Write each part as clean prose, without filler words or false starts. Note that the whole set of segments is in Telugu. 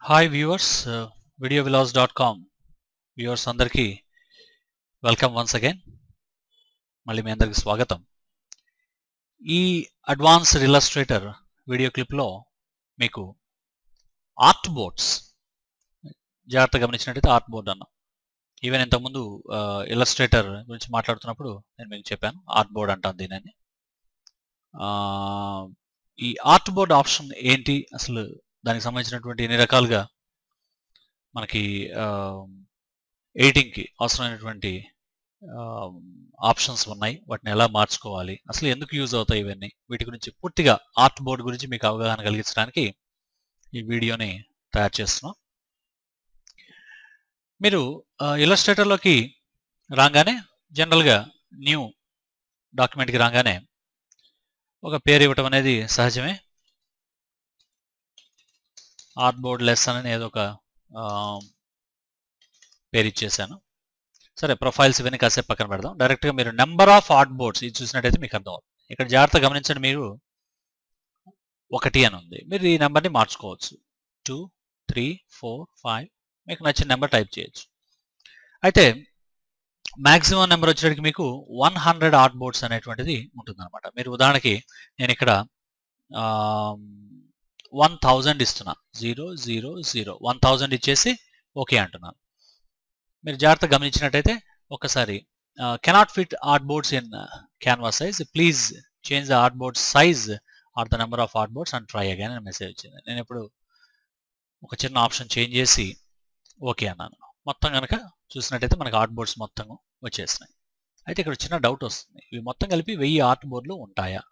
హాయ్ వ్యూవర్స్, videovlogs.com వ్యూవర్స్ అందరికీ వెల్కమ్ వన్స్ అగైన్. మళ్ళీ మీ అందరికీ స్వాగతం. ఈ అడ్వాన్స్డ్ ఇల్లస్ట్రేటర్ వీడియో క్లిప్లో మీకు ఆర్ట్ బోర్డ్స్ జాగ్రత్తగా గమనించినట్టయితే ఆర్ట్ బోర్డ్ అన్నాం. ఈవెన్ ఇంతకుముందు ఇల్లస్ట్రేటర్ గురించి మాట్లాడుతున్నప్పుడు నేను మీకు చెప్పాను ఆర్ట్ బోర్డ్ అంటాను దీనిని. ఈ ఆర్ట్ బోర్డ్ ఆప్షన్ ఏంటి, అసలు దానికి సంబంధించినటువంటి ఎన్ని రకాలుగా మనకి ఎడిటింగ్కి అవసరమైనటువంటి ఆప్షన్స్ ఉన్నాయి, వాటిని ఎలా మార్చుకోవాలి, అసలు ఎందుకు యూజ్ అవుతాయి, ఇవన్నీ వీటి గురించి పూర్తిగా ఆర్ట్ బోర్డ్ గురించి మీకు అవగాహన కలిగించడానికి ఈ వీడియోని తయారు చేస్తున్నాం. మీరు ఇల్లస్ట్రేటర్లోకి రాగానే జనరల్గా న్యూ డాక్యుమెంట్కి రాగానే ఒక పేరు ఇవ్వటం అనేది సహజమే. ఆర్ట్ బోర్డ్ లెసన్ అని ఏదో ఒక పేరు ఇచ్చేసాను. సరే, ప్రొఫైల్స్ ఇవన్నీ కాసేపు పక్కన పెడదాం. డైరెక్ట్గా మీరు నెంబర్ ఆఫ్ ఆర్ట్ బోర్డ్స్ ఇది చూసినట్టయితే మీకు అర్థం అవుతుంది. ఇక్కడ జాగ్రత్త గమనించండి, మీరు 1 అని ఉంది. మీరు ఈ నెంబర్ని మార్చుకోవచ్చు. 2, 3, 4, 5 మీకు నచ్చిన నెంబర్ టైప్ చేయొచ్చు. అయితే మ్యాక్సిమం నెంబర్ వచ్చేటికి మీకు 100 ఆర్ట్ బోర్డ్స్ అనేటువంటిది ఉంటుందన్నమాట. మీరు ఉదాహరణకి నేను ఇక్కడ 1000 ఇస్తున్నా. 0, 0, 0 1000 ఇచ్చేసి ఓకే అంటున్నాను. మీరు జాగ్రత్తగా గమనించినట్టయితే ఒకసారి cannot fit art boards in canvas size, please change the art board size are the number of art boards and try again అని మెసేజ్ వచ్చింది. నేను ఇప్పుడు ఒక చిన్న ఆప్షన్ చేంజ్ చేసి ఓకే అన్నాను. మొత్తం కనుక చూసినట్టయితే మనకి ఆర్ట్ బోర్డ్స్ మొత్తం వచ్చేసినాయి. అయితే ఇక్కడ చిన్న డౌట్ వస్తుంది, ఇవి మొత్తం కలిపి 1000 ఆర్ట్ బోర్డులు ఉంటాయా?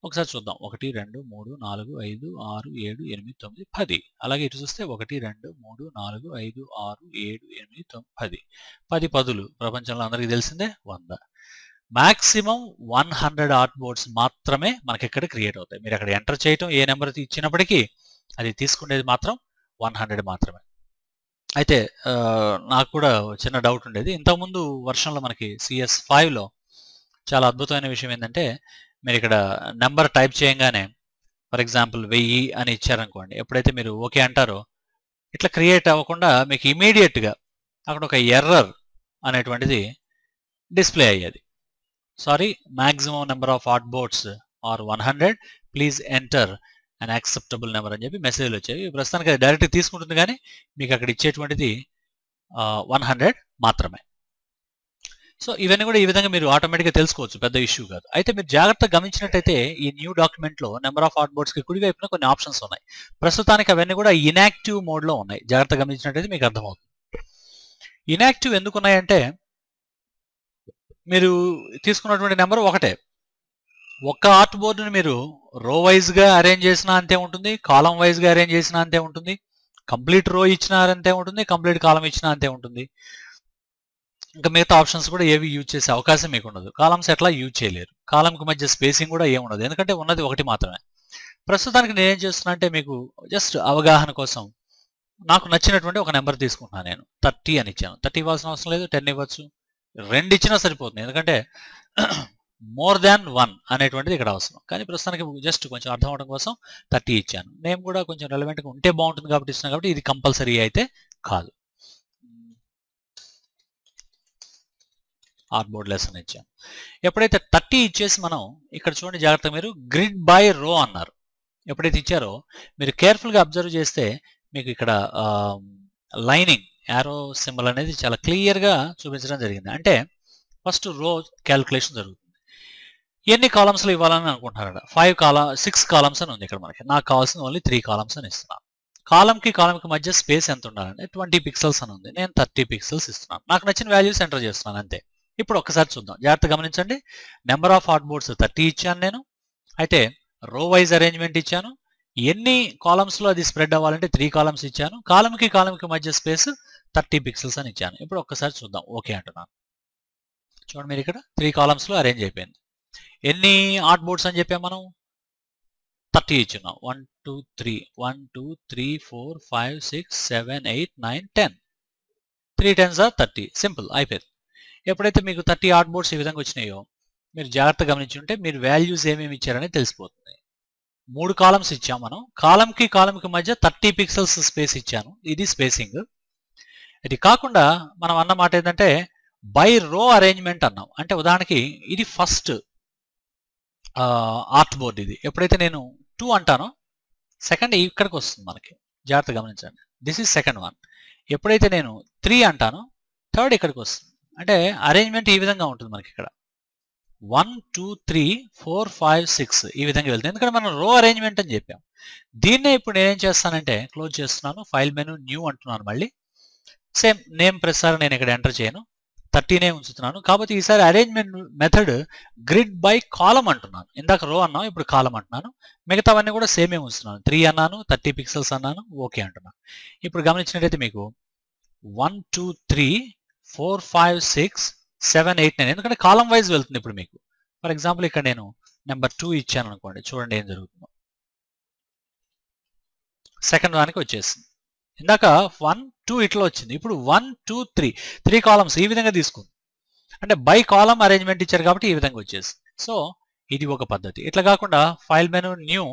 ఒకసారి చూద్దాం. 1, 2, 3, 4, 5, 6, 7, 8, 9, 10. అలాగే ఇటు చూస్తే 1, 2, 3, 4, 5, 6, 7, 8, 9, 10. 10 పదులు ప్రపంచంలో అందరికీ తెలిసిందే 100. మ్యాక్సిమం 100 ఆర్ట్ బోర్డ్స్ మాత్రమే మనకి ఇక్కడ క్రియేట్ అవుతాయి. మీరు అక్కడ ఎంటర్ చేయటం ఏ నెంబర్ ఇచ్చినప్పటికీ అది తీసుకునేది మాత్రం 100 మాత్రమే. అయితే నాకు కూడా చిన్న డౌట్ ఉండేది. ఇంతకుముందు వర్షన్లో మనకి CS5లో చాలా అద్భుతమైన విషయం ఏంటంటే, మీరు ఇక్కడ నెంబర్ టైప్ చేయగానే ఫర్ ఎగ్జాంపుల్ 1000 అని ఇచ్చారనుకోండి, ఎప్పుడైతే మీరు ఓకే అంటారో ఇట్లా క్రియేట్ అవ్వకుండా మీకు ఇమీడియట్గా అక్కడ ఒక ఎర్రర్ అనేటువంటిది డిస్ప్లే అయ్యేది. Sorry, maximum number of art boards are 100, please enter and acceptable number అని చెప్పి మెసేజ్లు వచ్చాయి. ప్రస్తుతానికి అది డైరెక్ట్గా తీసుకుంటుంది, కానీ మీకు అక్కడ ఇచ్చేటువంటిది 100 మాత్రమే. సో ఇవన్నీ కూడా ఈ విధంగా మీరు ఆటోమేటిక్గా తెలుసుకోవచ్చు, పెద్ద ఇష్యూ కాదు. అయితే మీరు జాగ్రత్తగా గమనించినట్టయితే ఈ న్యూ డాక్యుమెంట్లో నెంబర్ ఆఫ్ ఆర్ట్ బోర్డ్స్కి కుడివైపున కొన్ని ఆప్షన్స్ ఉన్నాయి. ప్రస్తుతానికి అవన్నీ కూడా ఇన్యాక్టివ్ మోడ్లో ఉన్నాయి. జాగ్రత్తగా గమనించినట్టయితే మీకు అర్థమవుతుంది. ఇన్యాక్టివ్ ఎందుకు ఉన్నాయంటే, మీరు తీసుకున్నటువంటి నెంబర్ ఒకటే. ఒక్క ఆర్ట్ బోర్డుని మీరు రో వైజ్గా అరేంజ్ చేసినా అంతే ఉంటుంది, కాలం వైజ్గా అరేంజ్ చేసినా అంతే ఉంటుంది, కంప్లీట్ రో ఇచ్చినా అంతే ఉంటుంది, కంప్లీట్ కాలం ఇచ్చినా అంతే ఉంటుంది. ఇంకా మిగతా ఆప్షన్స్ కూడా ఏవి యూజ్ చేసే అవకాశం మీకు ఉండదు. కాలమ్స్ ఎట్లా యూజ్ చేయలేరు. కాలంకి మధ్య స్పేసింగ్ కూడా ఏముండదు, ఎందుకంటే ఉన్నది ఒకటి మాత్రమే. ప్రస్తుతానికి నేనేం చేస్తున్నా అంటే, మీకు జస్ట్ అవగాహన కోసం నాకు నచ్చినటువంటి ఒక నెంబర్ తీసుకుంటున్నాను. నేను 30 అని ఇచ్చాను. 30 ఇవ్వాల్సిన అవసరం లేదు, 10 ఇవ్వచ్చు, 2 ఇచ్చినా సరిపోతుంది, ఎందుకంటే మోర్ దాన్ 1 అనేటువంటిది ఇక్కడ అవసరం. కానీ ప్రస్తుతానికి జస్ట్ కొంచెం అర్థం అవడం కోసం 30 ఇచ్చాను. నేమ్ కూడా కొంచెం రెలవెంట్గా ఉంటే బాగుంటుంది కాబట్టి ఇస్తున్నాను, కాబట్టి ఇది కంపల్సరీ అయితే కాదు. ఆర్ట్ బోర్డ్ లెసన్ ఇచ్చాను. ఎప్పుడైతే 30 ఇచ్చేసి మనం ఇక్కడ చూడండి, జాగ్రత్తగా మీరు గ్రిడ్ బై రో అన్నారు. ఎప్పుడైతే ఇచ్చారో మీరు కేర్ఫుల్గా అబ్జర్వ్ చేస్తే మీకు ఇక్కడ లైనింగ్ యారో సింబల్ అనేది చాలా క్లియర్గా చూపించడం జరిగింది. అంటే ఫస్ట్ రో క్యాలిక్యులేషన్ జరుగుతుంది. ఎన్ని కాలమ్స్లో ఇవ్వాలని అనుకుంటున్నారట? 6 కాలమ్స్ అని ఉంది ఇక్కడ మనకి. నాకు కావాల్సిన ఓన్లీ 3 కాలమ్స్ అని ఇస్తున్నాను. కాలంకి మధ్య స్పేస్ ఎంత ఉండాలంటే 20 పిక్సెల్స్ అని ఉంది. నేను 30 పిక్సెల్స్ ఇస్తున్నాను. నాకు నచ్చిన వాల్యూస్ ఎంటర్ చేస్తున్నాను అంతే. ఇప్పుడు ఒక్కసారి చూద్దాం, జాగ్రత్తగా గమనించండి. నెంబర్ ఆఫ్ ఆర్ట్ బోర్డ్స్ 30 ఇచ్చాను నేను. అయితే రో వైజ్ అరేంజ్మెంట్ ఇచ్చాను. ఎన్ని కాలమ్స్లో అది స్ప్రెడ్ అవ్వాలంటే 3 కాలమ్స్ ఇచ్చాను. కాలంకి మధ్య స్పేస్ 30 పిక్సెల్స్ అని ఇచ్చాను. ఇప్పుడు ఒక్కసారి చూద్దాం, ఓకే అంటున్నాను. చూడండి, మీరు ఇక్కడ 3 కాలమ్స్లో అరేంజ్ అయిపోయింది. ఎన్ని ఆర్ట్ బోర్డ్స్ అని చెప్పాము మనం? 30 ఇచ్చున్నాం. 1 2 3 1 2 3 4 5 6 7 8 9 10. 3 10s are 30. సింపుల్, అయిపోయింది. ఎప్పుడైతే మీకు 30 ఆర్ట్ బోర్డ్స్ ఈ విధంగా వచ్చినాయో మీరు జాగ్రత్తగా గమనించుంటే మీరు వాల్యూస్ ఏమేమి ఇచ్చారని తెలిసిపోతుంది. 3 కాలమ్స్ ఇచ్చాం మనం. కాలంకి కాలంకి మధ్య 30 పిక్సెల్స్ స్పేస్ ఇచ్చాను. ఇది స్పేసింగ్. ఇది కాకుండా మనం అన్న మాట ఏంటంటే బై రో అరేంజ్మెంట్ అన్నాం. అంటే ఉదాహరణకి ఇది ఫస్ట్ ఆర్ట్ బోర్డ్. ఇది ఎప్పుడైతే నేను 2 అంటానో సెకండ్ ఇక్కడికి వస్తుంది మనకి. జాగ్రత్త గమనించండి. This is second one. ఎప్పుడైతే నేను 3 అంటానో థర్డ్ ఇక్కడికి వస్తుంది. అంటే అరేంజ్మెంట్ ఈ విధంగా ఉంటుంది మనకి ఇక్కడ 1 2 3 4 5 6 ఈ విధంగా వెళ్తుంది. ఎందుకంటే మనం రో అరేంజ్మెంట్ అని చెప్పాం. దీన్నే ఇప్పుడు నేనేం చేస్తానంటే క్లోజ్ చేస్తున్నాను, ఫైల్ మెనూ న్యూ అంటున్నాను. మళ్ళీ సేమ్ నేమ్ ప్రసారం నేను ఇక్కడ ఎంటర్ చేయను, 13 ఉంచుతున్నాను. కాబట్టి ఈసారి అరేంజ్మెంట్ మెథడ్ గ్రిడ్ బై కాలం అంటున్నాను. ఇందాక రో అన్నాను, ఇప్పుడు కాలం అంటున్నాను. మిగతావన్నీ కూడా సేమే ఉంచుతున్నాను. 3 అన్నాను, 30 పిక్సెల్స్ అన్నాను, ఓకే అంటున్నాను. ఇప్పుడు గమనించినట్టయితే మీకు 1 2 3 4 5 6 7 8 9 ఎందుకంటే కాలం వైజ్ వెళ్తుంది. ఇప్పుడు మీకు ఫర్ ఎగ్జాంపుల్ ఇక్కడ నేను నెంబర్ 2 ఇచ్చాను అనుకోండి, చూడండి ఏం జరుగుతుందో. సెకండ్ దానికి వచ్చేసింది. ఇందాక 1 2 ఇట్లా వచ్చింది, ఇప్పుడు 1 2 3 కాలమ్స్ ఈ విధంగా తీసుకుంది. అంటే బై కాలం అరేంజ్మెంట్ ఇచ్చారు కాబట్టి ఈ విధంగా వచ్చేసింది. సో ఇది ఒక పద్ధతి. ఇట్లా కాకుండా ఫైల్ మెనూ న్యూ,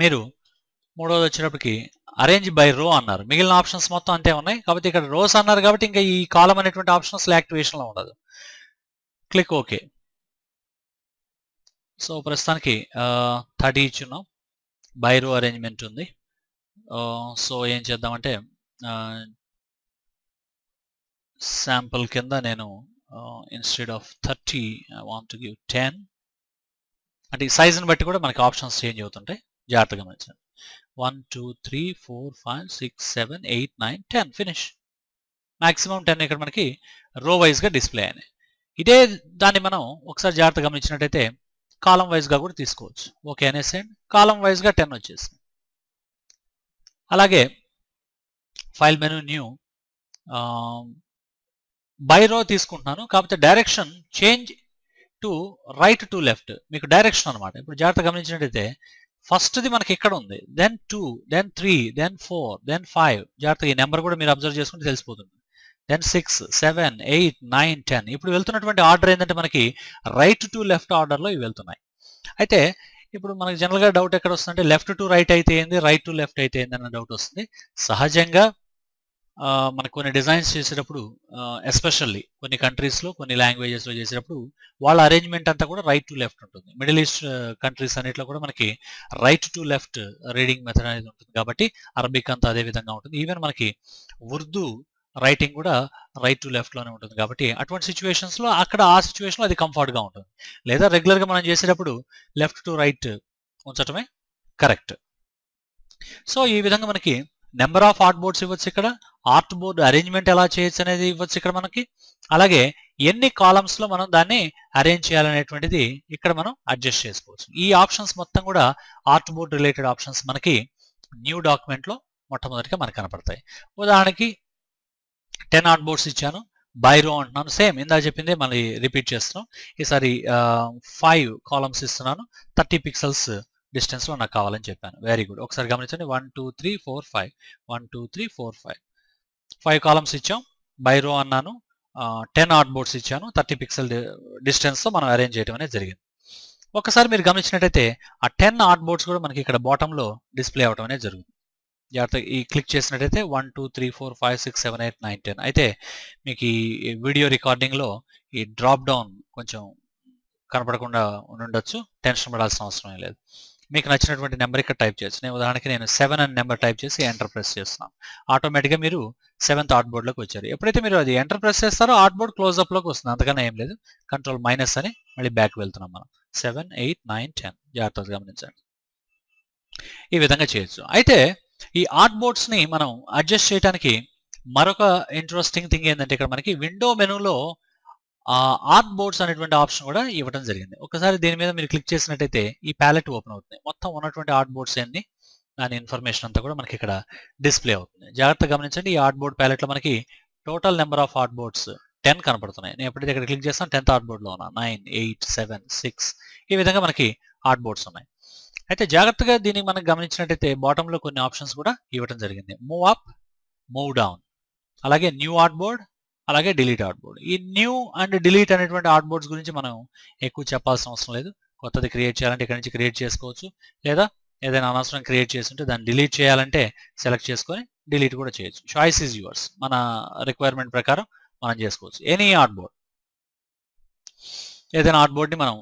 మీరు మూడోది వచ్చేటప్పటికి అరేంజ్ బై రో అన్నారు. మిగిలిన ఆప్షన్స్ మొత్తం అంతే ఉన్నాయి. కాబట్టి ఇక్కడ రోస్ అన్నారు కాబట్టి ఇంకా ఈ కాలం అనేటువంటి ఆప్షన్స్ యాక్టివేషన్లో ఉండదు. Click okay. సో ప్రస్తుతానికి 30 ఇచ్చున్నాం. బై రో అరేంజ్మెంట్ ఉంది. సో ఏం చేద్దామంటే శాంపుల్ కింద నేను instead of 30 I want to give 10. అంటే ఈ సైజుని బట్టి కూడా మనకి ఆప్షన్స్ చేంజ్ అవుతుంటాయి. జాగ్రత్తగా గమనించండి. 1 2 3 4 5 6 7 8 9 10 ఫినిష్. మాక్సిమం 10 ఇక్కడ మనకి రో వైజ్గా డిస్ప్లే అయినాయి. ఇదే దాన్ని మనం ఒకసారి జాగ్రత్తగా గమనించినట్టయితే కాలం వైజ్గా కూడా తీసుకోవచ్చు. ఓకే అనేసేయండి. కాలం వైజ్గా 10 వచ్చేసింది. అలాగే file menu new by rho తీసుకుంటున్నాను. కాకపోతే direction change to right to left, మీకు డైరెక్షన్ అనమాట. ఇప్పుడు జాగ్రత్త గమనించినట్టయితే ఫస్ట్ది మనకి ఇక్కడ ఉంది, దెన్ 2 దెన్ 3 దెన్ 4 దెన్ 5. జాగ్రత్తగా ఈ నెంబర్ కూడా మీరు అబ్జర్వ్ చేసుకుంటే తెలిసిపోతుంది. దెన్ 6 7 8 9 10. ఇప్పుడు వెళ్తున్నటువంటి ఆర్డర్ ఏంటంటే మనకి రైట్ టు లెఫ్ట్ ఆర్డర్లో ఇవి వెళ్తున్నాయి. అయితే ఇప్పుడు మనకి జనరల్గా డౌట్ ఎక్కడ వస్తుందంటే లెఫ్ట్ టు రైట్ అయితే ఏంది, రైట్ టు లెఫ్ట్ అయితే ఏంది అన్న డౌట్ వస్తుంది. సహజంగా మనకు కొన్ని డిజైన్స్ చేసేటప్పుడు ఎస్పెషల్లీ కొన్ని కంట్రీస్లో కొన్ని లాంగ్వేజెస్లో చేసేటప్పుడు వాళ్ళ అరేంజ్మెంట్ అంతా కూడా రైట్ టు లెఫ్ట్ ఉంటుంది. మిడిల్ ఈస్ట్ కంట్రీస్ అన్నిట్లో కూడా మనకి right to left reading method అనేది ఉంటుంది. కాబట్టి అరబిక్ అంతా అదే విధంగా ఉంటుంది. ఈవెన్ మనకి ఉర్దూ రైటింగ్ కూడా రైట్ టు లెఫ్ట్లోనే ఉంటుంది. కాబట్టి అటువంటి సిచ్యువేషన్స్లో అక్కడ ఆ సిచ్యువేషన్లో అది కంఫర్ట్గా ఉంటుంది. లేదా రెగ్యులర్గా మనం చేసేటప్పుడు లెఫ్ట్ టు రైట్ ఉంచటమే కరెక్ట్. సో ఈ విధంగా మనకి నెంబర్ ఆఫ్ ఆర్ట్ బోర్డ్స్ ఇవ్వచ్చు, ఇక్కడ ఆర్ట్ బోర్డ్ అరేంజ్మెంట్ ఎలా చేయొచ్చు అనేది ఇవ్వచ్చు ఇక్కడ మనకి. అలాగే ఎన్ని కాలమ్స్లో మనం దాన్ని అరేంజ్ చేయాలనేటువంటిది ఇక్కడ మనం అడ్జస్ట్ చేసుకోవచ్చు. ఈ ఆప్షన్స్ మొత్తం కూడా ఆర్ట్ బోర్డ్ రిలేటెడ్ ఆప్షన్స్ మనకి న్యూ డాక్యుమెంట్లో మొట్టమొదటిగా మనకు కనపడతాయి. ఉదాహరణకి 10 ఆర్ట్ బోర్డ్స్ ఇచ్చాను, బై రో అంటున్నాను. సేమ్ ఇందా చెప్పిందే మళ్ళీ రిపీట్ చేస్తున్నాం. ఈసారి 5 కాలమ్స్ ఇస్తున్నాను, 30 పిక్సెల్స్ డిస్టెన్స్లో నాకు కావాలని చెప్పాను. Very good. ఒకసారి గమనించండి. 1 2 3 4 5 1 2 3 4 5 కాలమ్స్ ఇచ్చాం. బై రో అన్నాను, 10 ఆర్ట్ బోర్డ్స్ ఇచ్చాను, 30 పిక్సెల్ డిస్టెన్స్తో మనం అరేంజ్ చేయడం అనేది జరిగింది. ఒకసారి మీరు గమనించినట్టయితే ఆ 10 ఆర్ట్ బోర్డ్స్ కూడా మనకి ఇక్కడ బాటంలో డిస్ప్లే అవడం అనేది జరుగుతుంది. జాగ్రత్తగా ఈ క్లిక్ చేసినట్టయితే 1 2 3 4 5 6 7 8 9 10. అయితే మీకు ఈ వీడియో రికార్డింగ్లో ఈ డ్రాప్ డౌన్ కొంచెం కనపడకుండా ఉండొచ్చు, టెన్షన్ పడాల్సిన అవసరం లేదు. మీకు నచ్చినటువంటి నెంబర్ ఇక్కడ టైప్ చేయొచ్చు. నేను ఉదాహరణకి నేను 7 అని నెంబర్ టైప్ చేసి ఎంటర్ ప్రెస్ చేస్తున్నాను. ఆటోమేటిక్గా మీరు 7th ఆర్ట్ బోర్డ్లోకి వచ్చారు. ఎప్పుడైతే మీరు అది ఎంటర్ ప్రెస్ చేస్తారో ఆర్ట్ బోర్డ్ క్లోజ్అప్లోకి వస్తుంది. అంతకన్నా ఏం లేదు. కంట్రోల్ మైనస్ అని మళ్ళీ బ్యాక్ వెళ్తున్నాం మనం. 7 8 9 10 జాగ్రత్తగా గమనించండి. ఈ విధంగా చేయొచ్చు. అయితే ఈ ఆర్ట్ బోర్డ్స్ని మనం అడ్జస్ట్ చేయడానికి మరొక ఇంట్రెస్టింగ్ థింగ్ ఏంటంటే ఇక్కడ మనకి విండో మెనూలో ఆర్ట్ బోర్డ్స్ అనేటువంటి ఆప్షన్ కూడా ఇవ్వడం జరిగింది. ఒకసారి దీని మీద మీరు క్లిక్ చేసినట్టయితే ఈ ప్యాలెట్ ఓపెన్ అవుతుంది. మొత్తం ఉన్నటువంటి ఆర్ట్ బోర్డ్స్ అన్ని దాని ఇన్ఫర్మేషన్ అంతా కూడా మనకి ఇక్కడ డిస్ప్లే అవుతుంది. జాగ్రత్తగా గమనించండి. ఈ ఆర్ట్ బోర్డ్ ప్యాలెట్లో మనకి total number of art boards 10 కనపడుతున్నాయి. నేను ఎప్పుడైతే ఇక్కడ క్లిక్ చేస్తాను 10th ఆర్ట్ బోర్డ్లో ఉన్నా 9 8 7 6 ఈ విధంగా మనకి ఆర్ట్ బోర్డ్స్ ఉన్నాయి. అయితే జాగ్రత్తగా దీన్ని మనం గమనించినట్టయితే బాటంలో కొన్ని ఆప్షన్స్ కూడా ఇవ్వడం జరిగింది. మూవ్ అప్, మూవ్ డౌన్, అలాగే న్యూ ఆర్ట్ బోర్డ్, అలాగే డిలీట్ ఆర్ట్ బోర్డ్. ఈ న్యూ అండ్ డిలీట్ అనేటువంటి ఆర్ట్ బోర్డ్స్ గురించి మనం ఎక్కువ చెప్పాల్సిన అవసరం లేదు. కొత్తది క్రియేట్ చేయాలంటే ఇక్కడ నుంచి క్రియేట్ చేసుకోవచ్చు, లేదా ఏదైనా అనవసరం క్రియేట్ చేస్తుంటే దాన్ని డిలీట్ చేయాలంటే సెలెక్ట్ చేసుకొని డిలీట్ కూడా చేయొచ్చు. చాయిస్ ఈజ్ యువర్స్, మన రిక్వైర్మెంట్ ప్రకారం మనం చేసుకోవచ్చు. ఎనీ ఆర్ట్ బోర్డ్, ఏదైనా ఆర్ట్ బోర్డ్ని మనం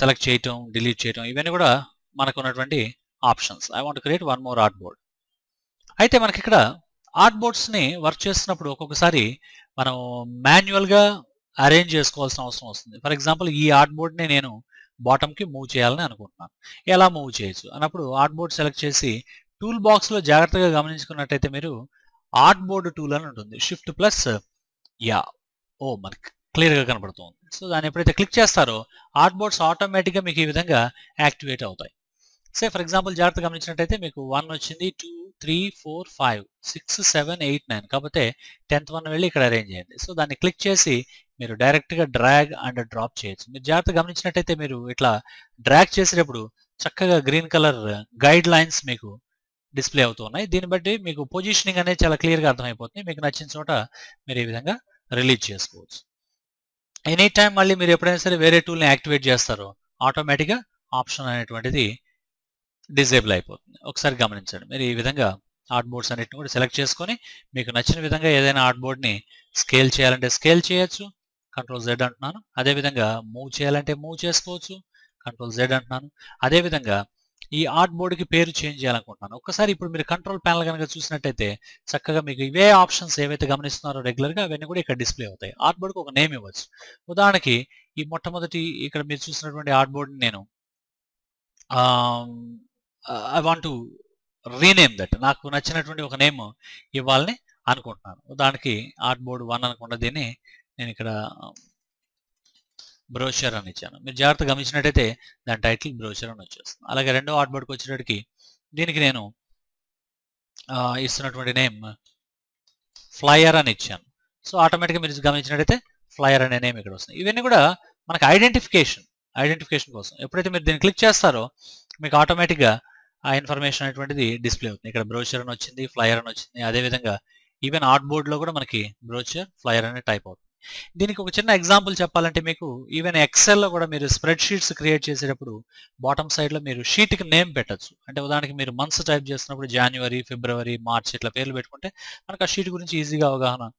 సెలెక్ట్ చేయటం, డిలీట్ చేయటం, ఇవన్నీ కూడా మనకు ఉన్నటువంటి options. I want create one more art board. అయితే మనకి ఇక్కడ ఆర్ట్ బోర్డ్స్ని వర్క్ చేస్తున్నప్పుడు ఒక్కొక్కసారి మనం మాన్యువల్గా అరేంజ్ చేసుకోవాల్సిన అవసరం వస్తుంది. ఫర్ ఎగ్జాంపుల్ ఈ ఆర్ట్ బోర్డ్ని నేను బాటమ్కి మూవ్ చేయాలని అనుకుంటున్నాను. ఎలా మూవ్ చేయొచ్చు అన్నప్పుడు ఆర్ట్ బోర్డ్ సెలెక్ట్ చేసి టూల్ బాక్స్లో జాగ్రత్తగా గమనించుకున్నట్టయితే మీరు ఆర్ట్ బోర్డ్ టూల్ అని ఉంటుంది. షిఫ్ట్ ప్లస్ మనకి క్లియర్గా కనబడుతుంది. సో దాన్ని ఎప్పుడైతే క్లిక్ చేస్తారో ఆర్ట్ బోర్డ్స్ ఆటోమేటిక్గా మీకు ఈ విధంగా యాక్టివేట్ అవుతాయి. సే ఫర్ ఎగ్జాంపుల్ జాగ్రత్తగా గమనించినట్టయితే మీకు 1 వచ్చింది, 2, 3, 4, 5, 6, 7, 8, 9. కాకపోతే 10th వన్ వెళ్ళి ఇక్కడ అరేంజ్ చేయండి. సో దాన్ని క్లిక్ చేసి మీరు డైరెక్ట్గా డ్రాగ్ అండ్ డ్రాప్ చేయొచ్చు. మీరు జాగ్రత్తగా గమనించినట్టయితే మీరు ఇట్లా డ్రాగ్ చేసేటప్పుడు చక్కగా గ్రీన్ కలర్ గైడ్ లైన్స్ మీకు డిస్ప్లే అవుతున్నాయి. దీన్ని బట్టి మీకు పొజిషనింగ్ అనేది చాలా క్లియర్గా అర్థమైపోతుంది. మీకు నచ్చిన చోట మీరు ఈ విధంగా రిలీజ్ చేసుకోవచ్చు. ఎనీ టైం మళ్ళీ మీరు ఎప్పుడైనా సరే వేరే టూల్ని యాక్టివేట్ చేస్తారో ఆటోమేటిక్గా ఆప్షన్ అనేటువంటిది డిజేబుల్ అయిపోతుంది. ఒకసారి గమనించండి. మీరు ఈ విధంగా ఆర్ట్ బోర్డ్స్ అన్నిటిని కూడా సెలెక్ట్ చేసుకొని మీకు నచ్చిన విధంగా ఏదైనా ఆర్ట్ బోర్డ్ని స్కేల్ చేయాలంటే స్కేల్ చేయొచ్చు, Ctrl Z అంటున్నాను. అదేవిధంగా మూవ్ చేయాలంటే మూవ్ చేసుకోవచ్చు, Ctrl Z అంటున్నాను. అదేవిధంగా ఈ ఆర్ట్ బోర్డ్కి పేరు చేంజ్ చేయాలనుకుంటున్నాను. ఒక్కసారి ఇప్పుడు మీరు కంట్రోల్ ప్యానల్ కనుక చూసినట్టయితే చక్కగా మీకు ఇవే ఆప్షన్స్ ఏవైతే గమనిస్తున్నారో రెగ్యులర్గా అవన్నీ కూడా ఇక్కడ డిస్ప్లే అవుతాయి. ఆర్ట్ బోర్డ్కి ఒక నేమ్ ఇవ్వచ్చు. ఉదాహరణకి ఈ మొట్టమొదటి ఇక్కడ మీరు చూసినటువంటి ఆర్ట్ బోర్డ్ని నేను I want to rename that, నాకు నచ్చినటువంటి ఒక నేమ్ ఇవ్వాలని అనుకుంటున్నాను. ఉదాహరణకి ఆర్ట్ బోర్డ్ 1 అనుకున్న దీన్ని నేను ఇక్కడ బ్రోషర్ అని ఇచ్చాను. మీరు జాగ్రత్తగా గమనించినట్టయితే దాని టైటిల్ బ్రోషర్ అని వచ్చేస్తుంది. అలాగే రెండో ఆర్ట్ బోర్డ్కి వచ్చేటప్పటికి దీనికి నేను ఇస్తున్నటువంటి నేమ్ ఫ్లయర్ అని ఇచ్చాను. సో ఆటోమేటిక్గా మీరు గమనించినట్టయితే ఫ్లయర్ అనే నేమ్ ఇక్కడ వస్తుంది. ఇవన్నీ కూడా మనకు ఐడెంటిఫికేషన్ కోసం. ఎప్పుడైతే మీరు దీన్ని క్లిక్ చేస్తారో మీకు ఆటోమేటిక్గా ఆ ఇన్ఫర్మేషన్ అనేటువంటిది డిస్ప్లే అవుతుంది. ఇక్కడ బ్రోషర్ అని వచ్చింది, ఫ్లయర్ అని వచ్చింది. అదేవిధంగా ఈవెన్ ఆర్ట్ బోర్డ్లో కూడా మనకి బ్రోషర్, ఫ్లయర్ అనే టైప్ అవుతుంది. దీనికి ఒక చిన్న ఎగ్జాంపుల్ చెప్పాలంటే మీకు ఈవెన్ ఎక్సెల్లో కూడా మీరు స్ప్రెడ్ షీట్స్ క్రియేట్ చేసేటప్పుడు బాటమ్ సైడ్లో మీరు షీట్కి నేమ్ పెట్టచ్చు. అంటే ఉదాహరణకి మీరు మంత్స్ టైప్ చేస్తున్నప్పుడు జనవరి, ఫిబ్రవరి, మార్చ్ ఇట్లా పేర్లు పెట్టుకుంటే మనకు ఆ షీట్ గురించి ఈజీగా అవగాహన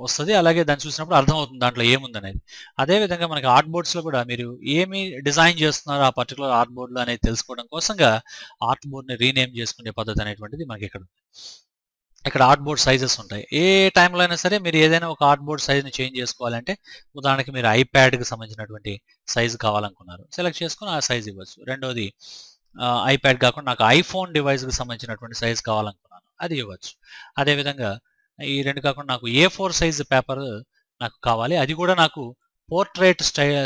వస్తుంది. అలాగే దాన్ని చూసినప్పుడు అర్థమవుతుంది దాంట్లో ఏముందనేది. అదేవిధంగా మనకి ఆర్ట్ బోర్డ్స్లో కూడా మీరు ఏమి డిజైన్ చేస్తున్నారో ఆ పర్టికులర్ ఆర్ట్ బోర్డ్లో అనేది తెలుసుకోవడం కోసంగా ఆర్ట్ బోర్డ్ని రీనేమ్ చేసుకునే పద్ధతి అనేటువంటిది మనకి ఇక్కడ ఉంది. ఇక్కడ ఆర్ట్ బోర్డ్ సైజెస్ ఉంటాయి. ఏ టైంలో అయినా సరే మీరు ఏదైనా ఒక ఆర్ట్ బోర్డ్ సైజ్ని చేంజ్ చేసుకోవాలంటే ఉదాహరణకి మీరు ఐప్యాడ్కి సంబంధించినటువంటి సైజు కావాలనుకున్నారు, సెలెక్ట్ చేసుకుని ఆ సైజ్ ఇవ్వచ్చు. రెండోది ఐప్యాడ్ కాకుండా నాకు ఐఫోన్ డివైస్కి సంబంధించినటువంటి సైజ్ కావాలనుకున్నాను, అది ఇవ్వచ్చు. అదేవిధంగా ఈ రెండు కాకుండా నాకు A4 సైజ్ పేపర్ నాకు కావాలి, అది కూడా నాకు పోర్ట్రేట్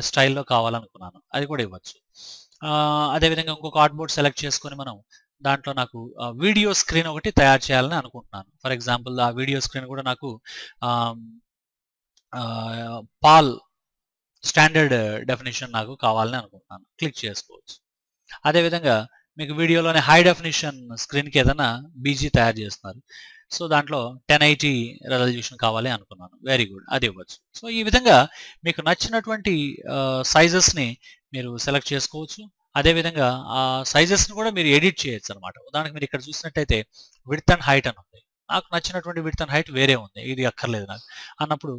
స్టైల్లో కావాలనుకున్నాను, అది కూడా ఇవ్వచ్చు. అదేవిధంగా ఇంకొక ఆర్ట్ బోర్డ్ సెలెక్ట్ చేసుకొని మనం దాంట్లో నాకు వీడియో స్క్రీన్ ఒకటి తయారు చేయాలని అనుకుంటున్నాను. ఫర్ ఎగ్జాంపుల్ ఆ వీడియో స్క్రీన్ కూడా నాకు పాల్ స్టాండర్డ్ డెఫినేషన్ నాకు కావాలని అనుకుంటున్నాను, క్లిక్ చేసుకోవచ్చు. అదేవిధంగా మీకు వీడియోలోనే హై డెఫినేషన్ స్క్రీన్కి ఏదైనా బీజీ తయారు చేస్తున్నారు, సో దాంట్లో 1080 రెజల్యూషన్ కావాలి అనుకున్నాను, వెరీ గుడ్, అది ఇవ్వచ్చు. సో ఈ విధంగా మీకు నచ్చినటువంటి సైజెస్ని మీరు సెలెక్ట్ చేసుకోవచ్చు. అదేవిధంగా ఆ సైజెస్ని కూడా మీరు ఎడిట్ చేయొచ్చు అనమాట. ఉదాహరణకు మీరు ఇక్కడ చూసినట్టయితే విడ్త్ అండ్ హైట్ అని ఉంది, నాకు నచ్చినటువంటి విడ్త్ అండ్ హైట్ వేరే ఉంది, ఇది అక్కర్లేదు నాకు అన్నప్పుడు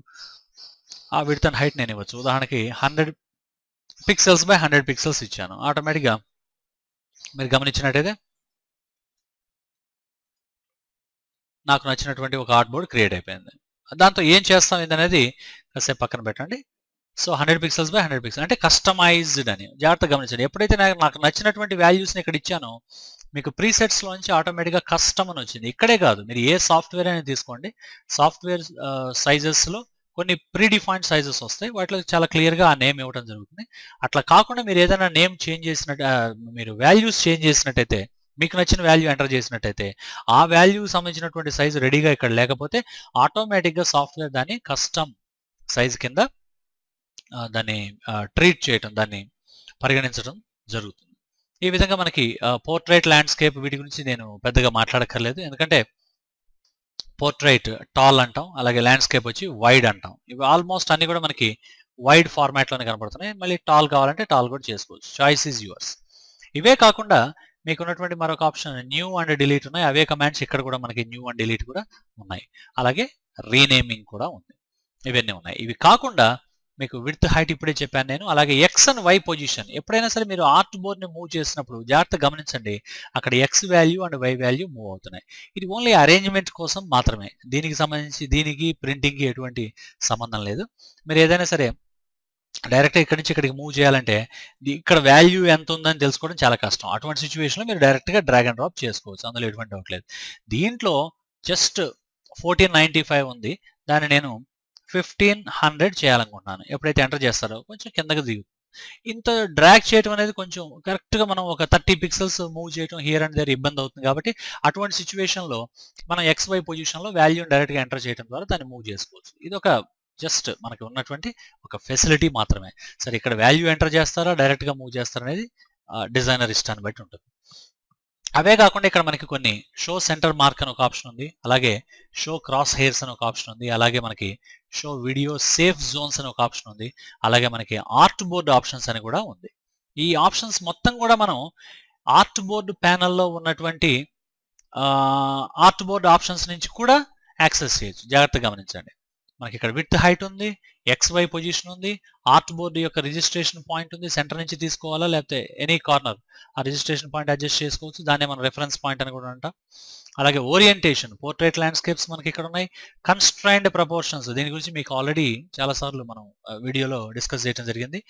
ఆ విడ్త్ అండ్ హైట్ నేను ఇవ్వచ్చు. ఉదాహరణకి 100 పిక్సెల్స్ బై 100 పిక్సెల్స్ ఇచ్చాను. ఆటోమేటిక్గా మీరు గమనించినట్టయితే నాకు నచ్చినటువంటి ఒక ఆర్ట్ బోర్డ్ క్రియేట్ అయిపోయింది. దాంతో ఏం చేస్తాం అనేది కాసేపు పక్కన పెట్టండి. సో 100 పిక్సెల్స్ బై 100 పిక్సెల్స్ అంటే కస్టమైజ్డ్ అని జాగ్రత్తగా గమనించండి. ఎప్పుడైతే నాకు నచ్చినటువంటి వాల్యూస్ని ఇక్కడ ఇచ్చానో మీకు ప్రీసెట్స్లోంచి ఆటోమేటిక్గా కస్టమ్ అని వచ్చింది. ఇక్కడే కాదు, మీరు ఏ సాఫ్ట్వేర్ అనేది తీసుకోండి, సాఫ్ట్వేర్ సైజెస్లో కొన్ని ప్రీ డిఫైన్డ్ సైజెస్ వస్తాయి, వాటిలో చాలా క్లియర్గా ఆ నేమ్ ఇవ్వడం జరుగుతుంది. అట్లా కాకుండా మీరు ఏదైనా నేమ్ చేంజ్ చేసినట్టు మీరు వాల్యూస్ చేంజ్ చేసినట్టయితే, మీకు నచ్చిన వాల్యూ ఎంటర్ చేసినట్టయితే ఆ వాల్యూ సంబంధించినటువంటి సైజు రెడీగా ఇక్కడ లేకపోతే ఆటోమేటిక్గా సాఫ్ట్వేర్ దాన్ని కస్టమ్ సైజ్ కింద దాన్ని ట్రీట్ చేయటం, దాన్ని పరిగణించడం జరుగుతుంది. ఈ విధంగా మనకి పోర్ట్రైట్, ల్యాండ్స్కేప్ వీటి గురించి నేను పెద్దగా మాట్లాడక్కర్లేదు, ఎందుకంటే పోర్ట్రైట్ టాల్ అంటాం, అలాగే ల్యాండ్స్కేప్ వచ్చి వైడ్ అంటాం. ఇవి ఆల్మోస్ట్ అన్ని కూడా మనకి వైడ్ ఫార్మాట్లోనే కనపడుతున్నాయి. మళ్ళీ టాల్ కావాలంటే టాల్ కూడా చేసుకోవచ్చు. Choice is yours. ఇవే కాకుండా మీకు ఉన్నటువంటి మరొక ఆప్షన్ న్యూ అండ్ డిలీట్ ఉన్నాయి. అవే కమాండ్స్ ఇక్కడ కూడా మనకి న్యూ అండ్ డిలీట్ కూడా ఉన్నాయి. అలాగే రీనేమింగ్ కూడా ఉంది. ఇవన్నీ ఉన్నాయి. ఇవి కాకుండా మీకు విడ్త్ హైట్ ఇప్పుడే చెప్పాను నేను. అలాగే ఎక్స్ అండ్ వై పొజిషన్. ఎప్పుడైనా సరే మీరు ఆర్ట్ బోర్డ్ని మూవ్ చేసినప్పుడు జాగ్రత్తగా గమనించండి, అక్కడ X value and Y value move అవుతున్నాయి. ఇది ఓన్లీ అరేంజ్మెంట్ కోసం మాత్రమే. దీనికి సంబంధించి దీనికి ప్రింటింగ్కి ఎటువంటి సంబంధం లేదు. మీరు ఏదైనా సరే డైరెక్ట్గా ఇక్కడి నుంచి ఇక్కడికి మూవ్ చేయాలంటే ఇక్కడ వాల్యూ ఎంత ఉందని తెలుసుకోవడం చాలా కష్టం. అటువంటి సిచ్యువేషన్లో మీరు డైరెక్ట్గా డ్రాగ్ అండ్ డ్రాప్ చేసుకోవచ్చు. అందులో ఎటువంటి డౌట్ లేదు. దీంట్లో జస్ట్ 1495 ఉంది. దాన్ని నేను 1500 చేయాలనుకుంటున్నాను. ఎప్పుడైతే ఎంటర్ చేస్తారో కొంచెం కిందకి దిగు. ఇంత డ్రాగ్ చేయడం అనేది కొంచెం కరెక్ట్గా మనం ఒక 30 పిక్సెల్స్ మూవ్ చేయడం హియర్ అండ్ దేర్ ఇబ్బంది అవుతుంది. కాబట్టి అటువంటి సిచ్యువేషన్లో మనం XY పొజిషన్లో వాల్యూని డైరెక్ట్గా ఎంటర్ చేయడం ద్వారా దాన్ని మూవ్ చేసుకోవచ్చు. ఇది ఒక జస్ట్ మనకి ఉన్నటువంటి ఒక ఫెసిలిటీ మాత్రమే. సరే, ఇక్కడ వాల్యూ ఎంటర్ చేస్తారా డైరెక్ట్గా మూవ్ చేస్తారా అనేది డిజైనర్ ఇష్టాన్ని బట్టి ఉంటుంది. అవే కాకుండా ఇక్కడ మనకి కొన్ని షో సెంటర్ మార్క్ అని ఒక ఆప్షన్ ఉంది. అలాగే షో క్రాస్ హెయిర్స్ అని ఒక ఆప్షన్ ఉంది. అలాగే మనకి షో వీడియో సేఫ్ జోన్స్ అని ఒక ఆప్షన్ ఉంది. అలాగే మనకి ఆర్ట్ బోర్డ్ ఆప్షన్స్ అని కూడా ఉంది. ఈ ఆప్షన్స్ మొత్తం కూడా మనం ఆర్ట్ బోర్డ్ ప్యానల్లో ఉన్నటువంటి ఆర్ట్ బోర్డ్ ఆప్షన్స్ నుంచి కూడా యాక్సెస్ చేయొచ్చు. జాగ్రత్తగా గమనించండి. మనకి ఇక్కడ విడ్త్ హైట్ ఉంది, XY పొజిషన్ ఉంది, ఆర్ట్ బోర్డు యొక్క రిజిస్ట్రేషన్ పాయింట్ ఉంది. సెంటర్ నుంచి తీసుకోవాలా లేకపోతే ఎనీ కార్నర్ ఆ రిజిస్ట్రేషన్ పాయింట్ అడ్జస్ట్ చేసుకోవచ్చు. దాన్ని మనం రెఫరెన్స్ పాయింట్ అని కూడా అంటాం. అలాగే ఓరియంటేషన్, పోర్ట్రేట్ ల్యాండ్స్కేప్స్ మనకి ఇక్కడ ఉన్నాయి. కన్స్ట్రైన్డ్ ప్రపోర్షన్స్, దీని గురించి మీకు ఆల్రెడీ చాలాసార్లు మనం వీడియోలో డిస్కస్ చేయడం జరిగింది.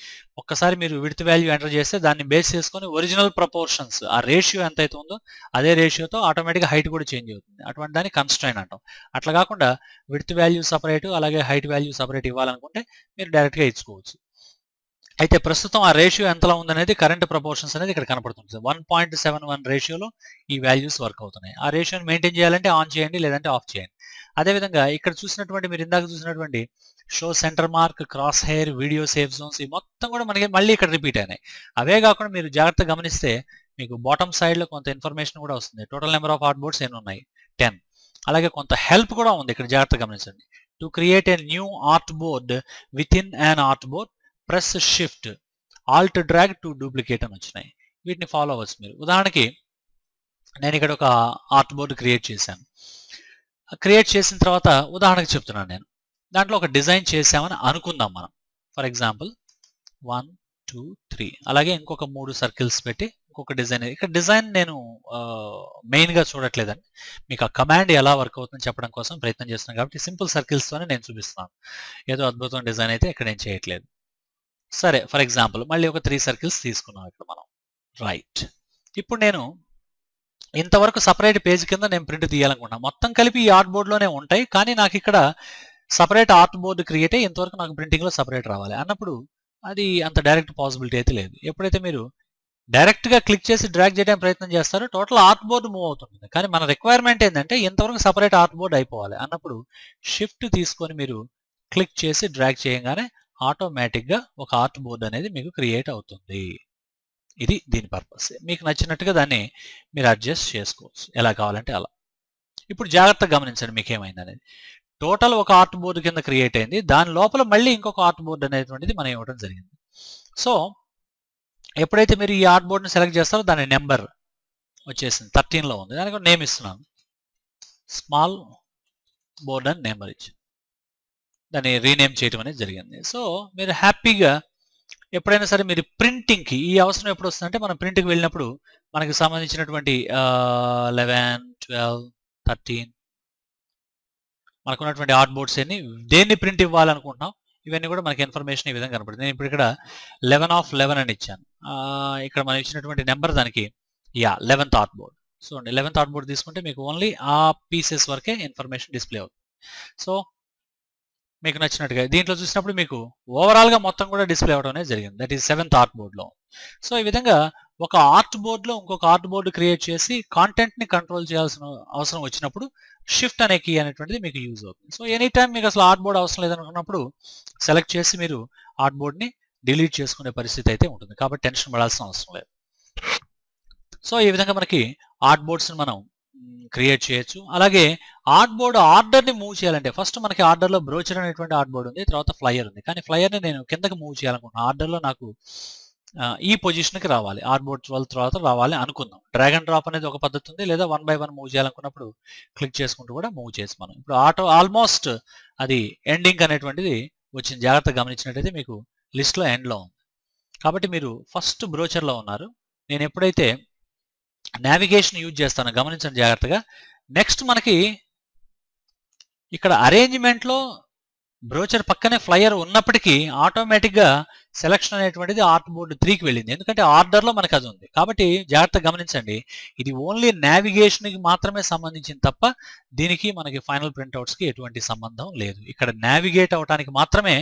ఒక్కసారి మీరు విడ్త్ వాల్యూ ఎంటర్ చేస్తే దాన్ని బేస్ చేసుకొని ఒరిజినల్ ప్రపోర్షన్స్ ఆ రేషియో ఎంత అయితే ఉందో అదే రేషియోతో ఆటోమేటిక్గా హైట్ కూడా చేంజ్ అవుతుంది. అటువంటి దాన్ని కన్స్ట్రైన్ అంటాం. అట్లా కాకుండా విడ్త్ వాల్యూ సపరేట్ అలాగే హైట్ వాల్యూ సపరేట్ ఇవ్వాలనుకుంటే మీరు డైరెక్ట్గా ఇచ్చుకోవచ్చు. అయితే ప్రస్తుతం ఆ రేషియో ఎంతలా ఉందనేది కరెంట్ ప్రపోర్షన్స్ అనేది ఇక్కడ కనపడుతుంది. 1.71 రేషియోలో ఈ వాల్యూస్ వర్క్ అవుతున్నాయి. ఆ రేషియోని మెయింటైన్ చేయాలంటే ఆన్ చేయండి, లేదంటే ఆఫ్ చేయండి. అదేవిధంగా ఇక్కడ చూసినటువంటి మీరు ఇందాక చూసినటువంటి show centre mark, cross hair, video safe zones ఈ మొత్తం కూడా మనకి మళ్ళీ ఇక్కడ రిపీట్ అయినాయి. అవే కాకుండా మీరు జాగ్రత్తగా గమనిస్తే మీకు బాటమ్ సైడ్లో కొంత ఇన్ఫర్మేషన్ కూడా వస్తుంది. Total number of art boards ఎన్ని ఉన్నాయి, 10. అలాగే కొంత హెల్ప్ కూడా ఉంది ఇక్కడ, జాగ్రత్తగా గమనించండి. To create a new art board with in an art board press shift Alt drag to duplicate అని వచ్చినాయి. వీటిని ఫాలో అవ్వచ్చు మీరు. ఉదాహరణకి నేను ఇక్కడ ఒక ఆర్ట్ బోర్డు క్రియేట్ చేశాను. క్రియేట్ చేసిన తర్వాత ఉదాహరణకి చెప్తున్నాను నేను. దాంట్లో ఒక డిజైన్ చేసామని అనుకుందాం మనం. ఫర్ ఎగ్జాంపుల్ 1, 2, 3 అలాగే ఇంకొక 3 సర్కిల్స్ పెట్టి ఇంకొక డిజైన్. ఇక్కడ డిజైన్ నేను మెయిన్గా చూడట్లేదండి, మీకు ఆ కమాండ్ ఎలా వర్క్ అవుతుందని చెప్పడం కోసం ప్రయత్నం చేస్తున్నాను. కాబట్టి సింపుల్ సర్కిల్స్తోనే నేను చూపిస్తున్నాను. ఏదో అద్భుతమైన డిజైన్ అయితే ఇక్కడ నేను చేయట్లేదు. సరే, ఫర్ ఎగ్జాంపుల్ మళ్ళీ ఒక 3 సర్కిల్స్ తీసుకున్నాం ఇక్కడ మనం. రైట్, ఇప్పుడు నేను ఇంతవరకు సపరేట్ పేజ్ కింద నేను ప్రింట్ తీయాలనుకుంటున్నాను. మొత్తం కలిపి ఈ ఆర్ట్ బోర్డ్లోనే ఉంటాయి, కానీ నాకు ఇక్కడ సపరేట్ ఆర్ట్ బోర్డు క్రియేట్ అయ్యి ఇంతవరకు నాకు ప్రింటింగ్లో సపరేట్ రావాలి అన్నప్పుడు అది అంత డైరెక్ట్ పాసిబిలిటీ అయితే లేదు. ఎప్పుడైతే మీరు డైరెక్ట్గా క్లిక్ చేసి డ్రాగ్ చేయడానికి ప్రయత్నం చేస్తారో టోటల్ ఆర్ట్ బోర్డు మూవ్ అవుతుంది. కానీ మన రిక్వైర్మెంట్ ఏంటంటే ఇంతవరకు సపరేట్ ఆర్ట్ బోర్డు అయిపోవాలి అన్నప్పుడు షిఫ్ట్ తీసుకొని మీరు క్లిక్ చేసి డ్రాగ్ చేయగానే ఆటోమేటిక్గా ఒక ఆర్ట్ బోర్డ్ అనేది మీకు క్రియేట్ అవుతుంది. ఇది దీని పర్పస్. మీకు నచ్చినట్టుగా దాన్ని మీరు అడ్జస్ట్ చేసుకోవచ్చు ఎలా కావాలంటే అలా. ఇప్పుడు జాగ్రత్తగా గమనించండి మీకు ఏమైంది అనేది. టోటల్ ఒక ఆర్ట్ బోర్డు కింద క్రియేట్ అయింది, దాని లోపల మళ్ళీ ఇంకొక ఆర్ట్ బోర్డు అనేటువంటిది మనం ఇవ్వడం జరిగింది. సో ఎప్పుడైతే మీరు ఈ ఆర్ట్ బోర్డుని సెలెక్ట్ చేస్తారో దాని నెంబర్ వచ్చేసింది 13లో ఉంది. దానికి నేమ్ ఇస్తున్నాను, స్మాల్ బోర్డ్ అని నెంబర్ ఇచ్చి దాన్ని రీనేమ్ చేయడం అనేది జరిగింది. సో మీరు హ్యాపీగా ఎప్పుడైనా సరే మీరు ప్రింటింగ్కి ఈ అవసరం ఎప్పుడు వస్తుందంటే మనం ప్రింట్కి వెళ్ళినప్పుడు మనకి సంబంధించినటువంటి 11, 12, 13 మనకున్నటువంటి ఆర్ట్ బోర్డ్స్ అన్ని దేన్ని ప్రింట్ ఇవ్వాలనుకుంటున్నాం ఇవన్నీ కూడా మనకి ఇన్ఫర్మేషన్ ఈ విధంగా కనపడుతుంది. నేను ఇప్పుడు ఇక్కడ 11/11 అని ఇచ్చాను. ఇక్కడ మనం ఇచ్చినటువంటి నెంబర్ దానికి 11th art board. So 11th art board తీసుకుంటే మీకు ఓన్లీ ఆ పీసెస్ వరకే ఇన్ఫర్మేషన్ డిస్ప్లే అవుతుంది. సో మీకు నచ్చినట్టుగా దీంట్లో చూసినప్పుడు మీకు ఓవరాల్గా మొత్తం కూడా డిస్ప్లే అవ్వడం అనేది జరిగింది. దట్ ఈస్ 7th ఆర్ట్ బోర్డ్లో. సో ఈ విధంగా ఒక ఆర్ట్ బోర్డ్లో ఇంకొక ఆర్ట్ బోర్డు క్రియేట్ చేసి కాంటెంట్ని కంట్రోల్ చేయాల్సిన అవసరం వచ్చినప్పుడు షిఫ్ట్ అనే కీ అనేటువంటిది మీకు యూజ్ అవుతుంది. సో ఎనీ టైం మీకు అసలు ఆర్ట్ బోర్డ్ అవసరం లేదనుకున్నప్పుడు సెలెక్ట్ చేసి మీరు ఆర్ట్ బోర్డ్ని డిలీట్ చేసుకునే పరిస్థితి అయితే ఉంటుంది. కాబట్టి టెన్షన్ పడాల్సిన అవసరం లేదు. సో ఈ విధంగా మనకి ఆర్ట్ బోర్డ్స్ని మనం క్రియేట్ చేయొచ్చు. అలాగే ఆర్ట్ బోర్డ్ ఆర్డర్ని మూవ్ చేయాలంటే ఫస్ట్ మనకి ఆర్డర్లో బ్రోచర్ అనేటువంటి ఆర్ట్ బోర్డ్ ఉంది, తర్వాత ఫ్లైయర్ ఉంది. కానీ ఫ్లైయర్ని నేను కిందకి మూవ్ చేయాలనుకుంటున్నాను. ఆర్డర్లో నాకు ఈ పొజిషన్కి రావాలి, ఆర్ట్ బోర్డ్ 12 తర్వాత రావాలి అనుకుందాం. డ్రాగ్ అండ్ డ్రాప్ అనేది ఒక పద్ధతి ఉంది, లేదా 1 by 1 మూవ్ చేయాలనుకున్నప్పుడు క్లిక్ చేసుకుంటూ కూడా మూవ్ చేసి మనం ఇప్పుడు ఆల్మోస్ట్ అది ఎండింగ్ అనేటువంటిది వచ్చింది. జాగ్రత్తగా గమనించినట్టయితే మీకు లిస్ట్లో ఎండ్లో ఉంది. కాబట్టి మీరు ఫస్ట్ బ్రోచర్లో ఉన్నారు. నేను ఎప్పుడైతే నావిగేషన్ యూజ్ చేస్తానో గమనించండి జాగ్రత్తగా. నెక్స్ట్ మనకి ఇక్కడ అరేంజ్మెంట్లో బ్రోచర్ పక్కనే ఫ్లైయర్ ఉన్నప్పటికీ ఆటోమేటిక్గా సెలక్షన్ అనేటువంటిది ఆర్ట్ బోర్డ్ 3కి వెళ్ళింది, ఎందుకంటే ఆర్డర్లో మనకు అది ఉంది. కాబట్టి జాగ్రత్తగా గమనించండి, ఇది ఓన్లీ నావిగేషన్కి మాత్రమే సంబంధించింది తప్ప దీనికి మనకి ఫైనల్ ప్రింట్అవుట్స్కి ఎటువంటి సంబంధం లేదు. ఇక్కడ నావిగేట్ అవడానికి మాత్రమే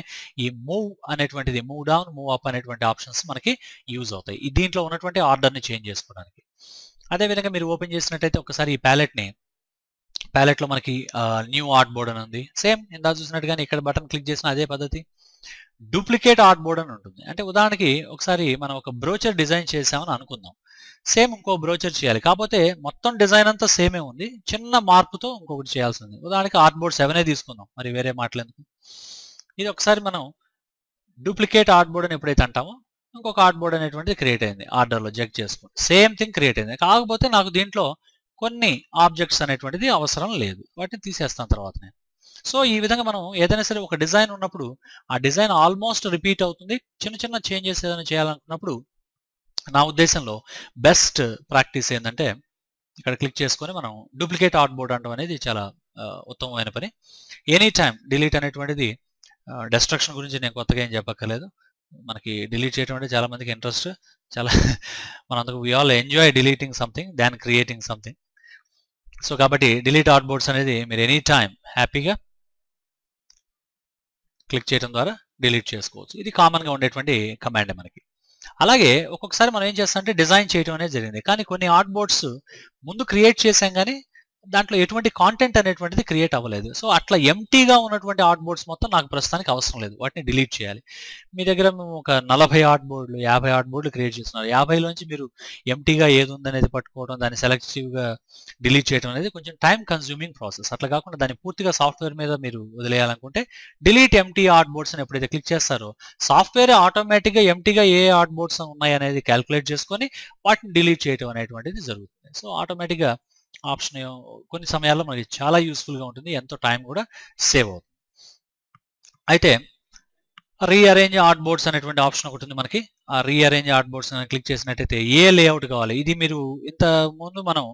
ఈ మూవ్ అనేటువంటిది, మూవ్ డౌన్ మూవ్ అప్ అనేటువంటి ఆప్షన్స్ మనకి యూజ్ అవుతాయి దీంట్లో ఉన్నటువంటి ఆర్డర్ని చేంజ్ చేసుకోవడానికి. అదేవిధంగా మీరు ఓపెన్ చేసినట్టయితే ఒకసారి ఈ ప్యాలెట్లో మనకి న్యూ ఆర్ట్ బోర్డ్ అని ఉంది. సేమ్ ఇందా చూసినట్టుగానే ఇక్కడ బటన్ క్లిక్ చేసిన అదే పద్ధతి. డూప్లికేట్ ఆర్ట్ బోర్డ్ అని ఉంటుంది. అంటే ఉదాహరణకి ఒకసారి మనం ఒక బ్రోచర్ డిజైన్ చేసామని అనుకుందాం, సేమ్ ఇంకో బ్రోచర్ చేయాలి, కాకపోతే మొత్తం డిజైన్ అంతా సేమే ఉంది, చిన్న మార్పుతో ఇంకొకటి చేయాల్సి ఉంది. ఉదాహరణకి ఆర్ట్ బోర్డ్ 7 తీసుకుందాం, మరి వేరే మాటలు ఎందుకు. ఇది ఒకసారి మనం డూప్లికేట్ ఆర్ట్ బోర్డ్ అని ఎప్పుడైతే అంటామో ఇంకొక ఆర్ట్ బోర్డ్ అనేటువంటిది క్రియేట్ అయింది. ఆర్డర్లో చెక్ చేసుకోండి, సేమ్ థింగ్ క్రియేట్ అయింది. కాకపోతే నాకు దీంట్లో కొన్ని ఆబ్జెక్ట్స్ అనేటువంటిది అవసరం లేదు, వాటిని తీసేస్తాను తర్వాత నేను. సో ఈ విధంగా మనం ఏదైనా సరే ఒక డిజైన్ ఉన్నప్పుడు ఆ డిజైన్ ఆల్మోస్ట్ రిపీట్ అవుతుంది. చిన్న చిన్న చేంజెస్ ఏదైనా చేయాలనుకున్నప్పుడు నా ఉద్దేశంలో బెస్ట్ ప్రాక్టీస్ ఏంటంటే ఇక్కడ క్లిక్ చేసుకొని మనం డూప్లికేట్ ఆర్ట్ బోర్డ్ అనడం అనేది చాలా ఉత్తమమైన పని. ఎనీ టైం డిలీట్ అనేటువంటిది, డెస్ట్రక్షన్ గురించి నేను కొత్తగా ఏం చెప్పక్కర్లేదు. మనకి డిలీట్ చేయడం అంటే చాలా మందికి ఇంట్రెస్ట్, చాలా మనందుకు we all enjoy deleting something than creating something. So కాబట్టి డిలీట్ ఆర్ట్ బోర్డ్స్ అనేది మీరు ఎనీ టైం హ్యాపీగా క్లిక్ చేయడం ద్వారా డిలీట్ చేసుకోవచ్చు. ఇది కామన్గా ఉండేటువంటి కమాండ్ మనకి. అలాగే ఒక్కొక్కసారి మనం ఏం చేస్తామంటే డిజైన్ చేయడం అనేది జరిగింది, కానీ కొన్ని ఆర్ట్ బోర్డ్స్ ముందు క్రియేట్ చేసాం కానీ దాంట్లో ఎటువంటి కాంటెంట్ అనేటువంటిది క్రియేట్ అవ్వలేదు. సో అట్లా ఎంటీగా ఉన్నటువంటి ఆర్ట్ బోర్డ్స్ మొత్తం నాకు ప్రస్తుతానికి అవసరం లేదు, వాటిని డిలీట్ చేయాలి. మీ దగ్గర ఒక 40 ఆర్ట్ బోర్డులు 50 ఆర్ట్ బోర్డులు క్రియేట్ చేస్తున్నారు. 50లోంచి మీరు ఎంటీగా ఏది ఉందనేది పట్టుకోవడం, దాన్ని సెలెక్టివ్గా డిలీట్ చేయడం అనేది కొంచెం టైం కన్స్యూమింగ్ ప్రాసెస్. అట్లా కాకుండా దాన్ని పూర్తిగా సాఫ్ట్వేర్ మీద మీరు వదిలేయాలనుకుంటే డిలీట్ ఎంటీ ఆర్ట్ బోర్డ్స్ అని ఎప్పుడైతే క్లిక్ చేస్తారో సాఫ్ట్వేర్ ఆటోమేటిక్గా ఎంటీగా ఏ ఆర్ట్ బోర్డ్స్ ఉన్నాయి అనేది క్యాల్కులేట్ చేసుకొని వాటిని డిలీట్ చేయడం అనేటువంటిది జరుగుతుంది. సో ఆటోమేటిక్గా ఆప్షన్ కొన్ని సమయాల్లో మనకి చాలా యూస్ఫుల్గా ఉంటుంది, ఎంతో టైం కూడా సేవ్ అవుతుంది. అయితే రీఅరేంజ్ ఆర్ట్ బోర్డ్స్ అనేటువంటి ఆప్షన్ ఒకటి ఉంది మనకి. ఆ రీఅరేంజ్ ఆర్ట్ బోర్డ్స్ క్లిక్ చేసినట్టయితే ఏ లేఅవుట్ కావాలి, ఇది మీరు ఇంత ముందు మనం